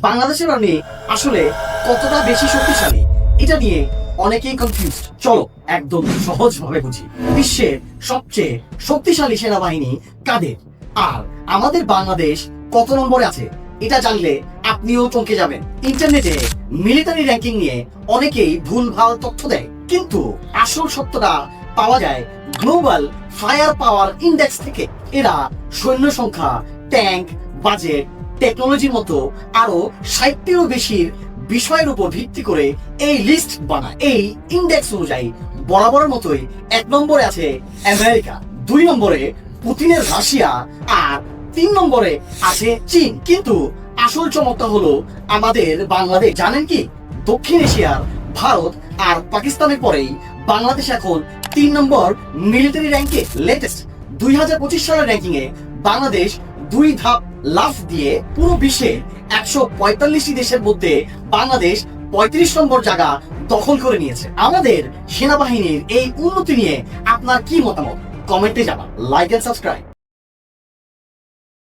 বাংলাদেশের আর্মি আসলে কতটা বেশি শক্তিশালী এটা নিয়ে অনেকেই কনফিউজড। চলো একদম সহজভাবে বুঝি। বিশ্বের সবচেয়ে শক্তিশালী সেনাবাহিনী কাদের আর আমাদের বাংলাদেশ কত নম্বরে আছে এটা জানলে আপনিও চমকে যাবেন। ইন্টারনেটে মিলিটারি র্যাঙ্কিং নিয়ে অনেকেই ভুলভাল তথ্য দেয়, কিন্তু আসল সত্যটা পাওয়া যায় গ্লোবাল ফায়ার পাওয়ার ইন্ডেক্স থেকে। এরা সৈন্য সংখ্যা, ট্যাঙ্ক, বাজেট, টেকনোলজির মতো আরো 60টিরও বেশি বিষয়ের উপর ভিত্তি করে এই লিস্ট বানায়। এই ইন্ডেক্স অনুযায়ী বরাবরের মতোই 1 নম্বরে আছে আমেরিকা, 2 নম্বরে পুতিনের রাশিয়া, আর 3 নম্বরে আছে চীন। কিন্তু আসল চমকটা হলো আমাদের বাংলাদেশ। জানেন কি, দক্ষিণ এশিয়ার ভারত আর পাকিস্তানের পরেই বাংলাদেশ এখন 3 নম্বর মিলিটারি র্যাঙ্কে। লেটেস্ট 2025 সালের র্যাঙ্কিং এ বাংলাদেশ 2 ধাপ লাফ দিয়ে পুরো বিশ্বে 145টি দেশের মধ্যে বাংলাদেশ 35 নম্বর জায়গা দখল করে নিয়েছে। আমাদের সেনাবাহিনীর এই উন্নতি নিয়ে আপনার কি মতামত কমেন্টে জানান। Like and subscribe.